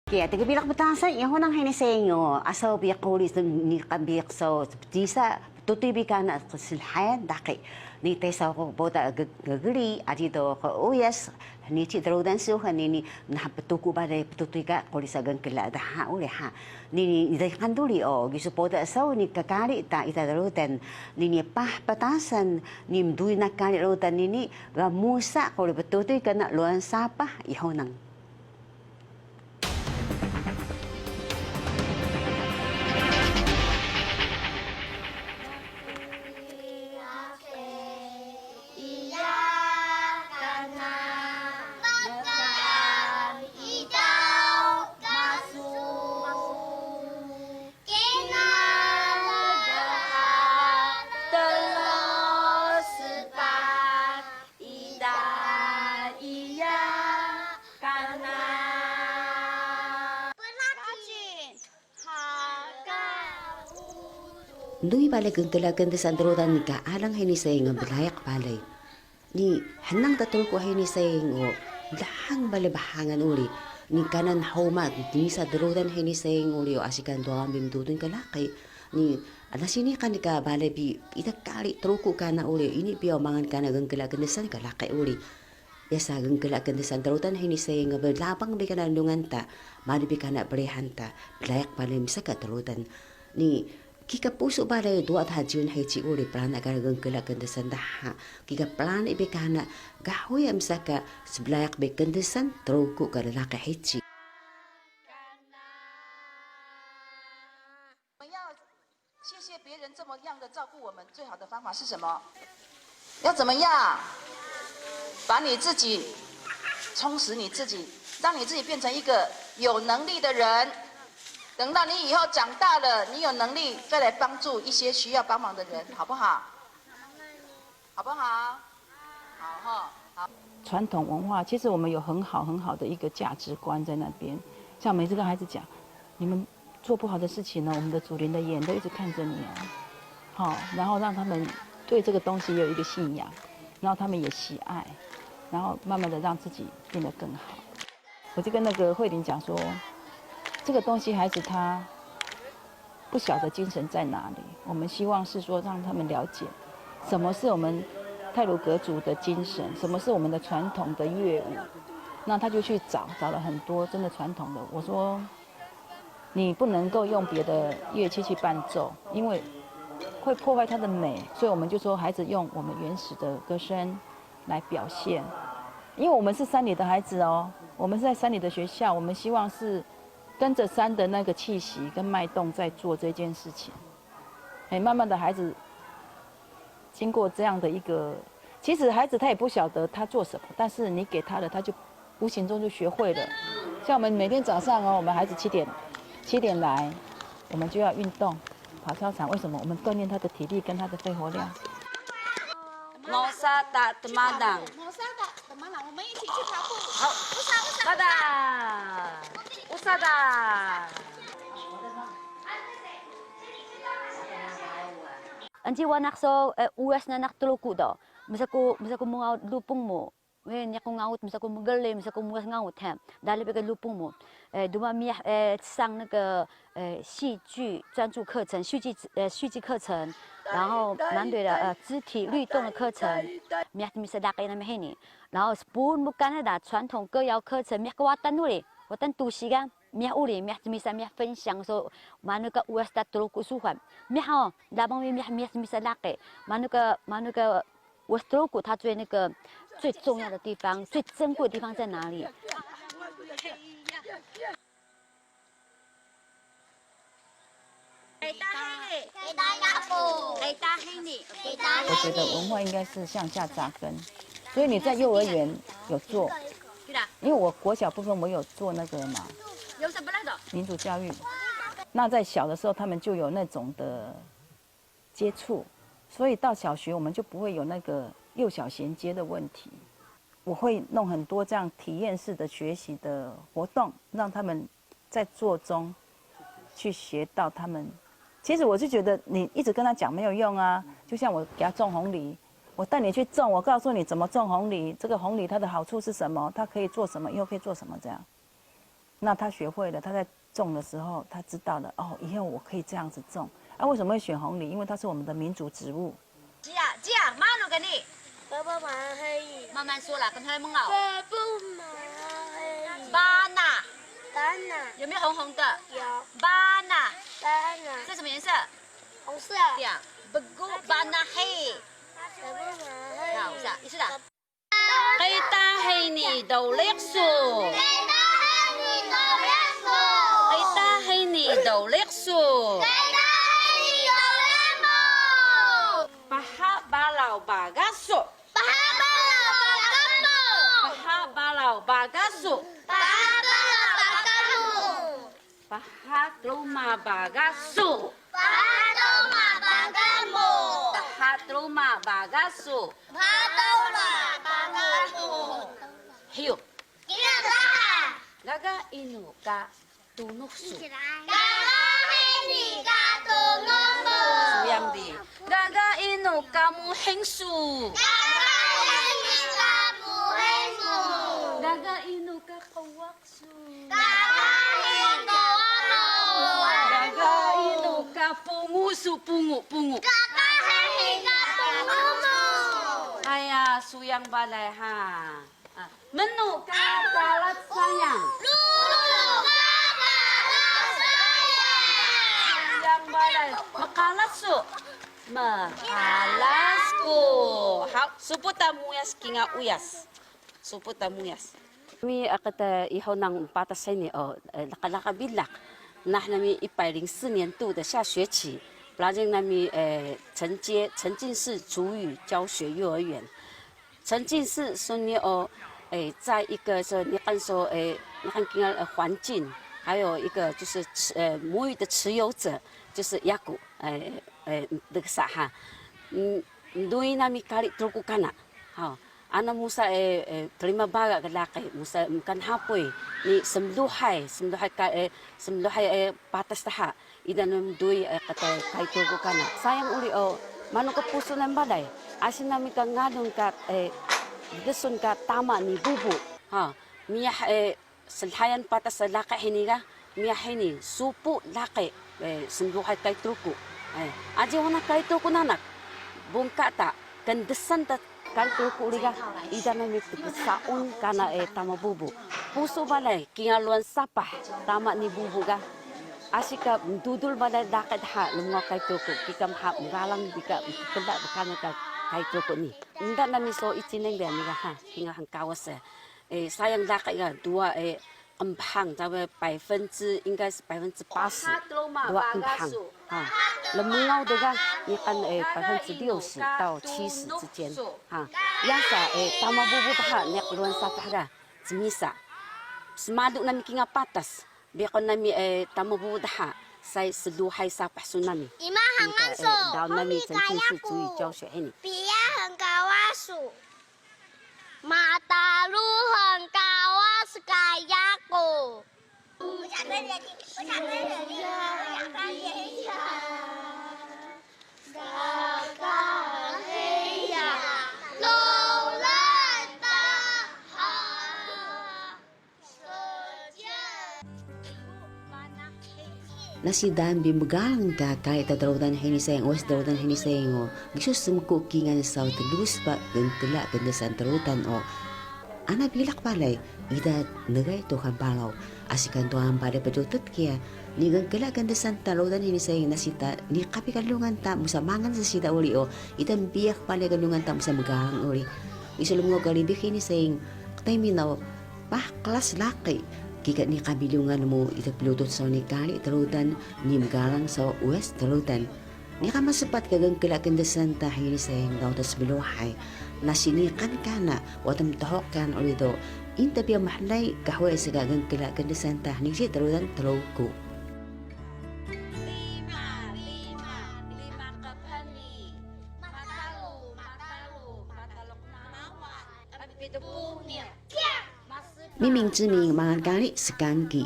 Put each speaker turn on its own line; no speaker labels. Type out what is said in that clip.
Kaya taga bilang batasan, yaho nang hinisengo, asaw biyak kulis ni kabiyak sa disa, tutubi ka na silhayan, daki. Ni tesa ko bota gagri, adito ko uyas, ni chidro dan suhan, ni napatuko ba na tutubi ka, kulis agang kila, daha uli ha. Ni kanduli o, giso bota asaw, ni kakari ta itadarutan, ni pah batasan, ni mduy na kari rutan, ni gamusa, kulis batutubi ka na luan sapa, yaho nang. Nui balik ang kalagan sa androdan ni kaalang hinisay ng balayak balay. Ni hanang tatul ko hinisay ng lahang balibahangan uli. Ni kanan haumat ni sa androdan hinisay ng uli o asikan doang bimdudun kalaki. Ni alasini ka ni ka balay bi itakali truko ka na uli. Ini biyaw mangan ka na ang kalagan sa kalaki uli. Yasa ang kalagan sa androdan hinisay ng balabang bi ka na lungan ta. Maribi ka na berehan ta. Balayak balay misa ka androdan. Ni Kika puso balay duat hajun haji uri plana karagang kalagandasan daha. Kika plana ibekana gahoy am saka sebelayak bekandasan troku karalaka haji.
谢谢别人这么样的照顾我们，最好的方法是什么？要怎么样把你自己充实你自己，让你自己变成一个有能力的人。 等到你以后长大了，你有能力再来帮助一些需要帮忙的人，好不好？好不好？好哈，好。
传统文化其实我们有很好的一个价值观在那边。像每次跟孩子讲，你们做不好的事情呢，我们的祖灵的眼都一直看着你哦。好，然后让他们对这个东西有一个信仰，然后他们也喜爱，然后慢慢的让自己变得更好。我就跟那个慧玲讲说。 这个东西孩子他不晓得精神在哪里，我们希望是说让他们了解，什么是我们太鲁阁族的精神，什么是我们的传统的乐舞。那他就去找了很多真的传统的。我说，你不能够用别的乐器去伴奏，因为会破坏它的美。所以我们就说，孩子用我们原始的歌声来表现，因为我们是山里的孩子哦，我们是在山里的学校，我们希望是。 跟着山的那个气息跟脉动在做这件事情，哎，慢慢的孩子经过这样的一个，其实孩子他也不晓得他做什么，但是你给他的，他就无形中就学会了。像我们每天早上哦，我们孩子7点来，我们就要运动，跑操场。为什么？我们锻炼他的体力跟他的肺活量。
Mosata Temadang，
我们一起去跑步。
好，乌萨达。 Usada.
Anji wanak so uwas na naktuluko daw. Misa ko mga lupong mo. Ngayon niya ko ngaut, misa ko magaling, misa ko mga ngaut ha. Dahil ba lupong mo. Dumami 上那个戏剧专注课程、戏剧课程，然后蛮对的肢体律动的课程。Miyak misa dakay na mahini. 然后 spoon bukan ada 传统歌谣课程，miyak kawatan nuli. Watan tusigan, miah uli, miah misa miah 分享说，mana ka uas dat truku suhan, miah oh, labang miah misa laki, mana ka uas truku 它最那个最重要的地方，最珍贵的地方在哪里？我觉得文化应该是向下扎根，所以你在幼儿园有做。 因为我国小部分我有做那个嘛，民主教育，那在小的时候他们就有那种的接触，所以到小学我们就不会有那个幼小衔接的问题。我会弄很多这样体验式的学习的活动，让他们在做中去学到他们。其实我是觉得你一直跟他讲没有用啊，就像我给他种红梨。 我带你去种，我告诉你怎么种红梨，这个红梨它的好处是什么，它可以做什么，以后可以做什么这样。
那他学会了，他在种的时候，他知道了哦，以后我可以这样子种。啊，为什么会选红藜？因为它是我们的民族植物。
姐啊，妈弄给你。
爸爸妈黑，
慢慢说啦，跟他们熬。
爸爸妈黑，
巴拿
蛋呢？
有没有红红的？
有
巴拿，
蛋呢？
这什么颜色？
红色。
这样，不够巴拿黑。
爸爸妈黑。
好，是啊，意思啦。cây ta hay nì đầu lét sù. Cây ta hay nì đầu lét sù. Baha balau bagasu. Baha balau bagasu. Baha truma bagasu. Baha truma bagasu. Hiyo. Gaga inu ka tunok su. Suyang di. Gaga inu ka muheng su. Gaga inu ka kawak su. Gaga inu ka pungu su pungu. Aya suyang balay ha. Menu ka kalat sayang. Suyang balay. Makalat su. Makalas ko. Suputa muyas kinga uyas. Suputa muyas. Mi akata iho ng patas ini lakalakabilak. Nahna mi ipailing 4年度的下学期。拉进那米承进式主语教学幼儿园，沉浸式说你在一个说你看说你看环境，还有一个就是母语的持有者就是雅古那个啥哈，对那米kali terku kana，好。Ana musa terima baga ke laki musa kan hapoy ni semluhay patas taha idan dui kata kaito ko kana sayang uli mano ka puso ng balay asin nami ka ngadon ka desun ka tama ni bubu ha miya selhayan patas sa laki hiniga miya hini supu laki semluhay kaito ko aji wana kaito ko nanak bungkata kandesan ta Kanto kuliga ida na mi saon kana tama bubu. Puso balay kingaluan sapah tama ni bubu ga. Asika dudul balay dakat ha lumwa kay toko kikam ha galang bika kenda bakana kay toko ni. Inda na mi so itineng dia ni ga ha kinga hang kawas sayang dakat ga dua empang tapi 应该是80%dua empang 哈。Lemungau dengan ikan 60%到70%之间哈。yang sa tama bubu taha nek luan sapah ga semisa. Semaduk nami kinga patas. Biakon nami tama bubu taha sai seluhai sapah tsunami.
Ima hangan so.
Daun nami 曾经是主语教学ini.
Pia hangkawasu. Mata lu hangkawas kayaku. 我想跟人家，我想跟人家，我想跟人家。嘎嘎嘿呀，路人的好，手间。
Na si Dan bimugang ka kahit tadrawdan hinisayang o tadrawdan hinisayang o gisus sumkukingan sa tulus pa gantila ganda sa tadrawdan o ana bilak palay ida nagay to kan palaw asikan to ang palay padutot kaya ni gantila ganda sa tadrawdan hinisayang nasita ni kapikalungan ta musamangan sa sita uli o idang biyak palay kalungan ta musamangang uli isulong mo galibik hinisayang katay minaw pa kelas laki Kika ni kabilungan mo itaglutot sa ni kali talutan ni magalang sa west talutan. Ni ka masapat kagang kilakandasan tahili sa yung daw tas biluhay. Nasinikan ka na watam tahok kan ulido. Intabi ang mahlay kahway sa kagang kilakandasan tahili si talutan taluko. Miming 知名 mga kali sa kanki.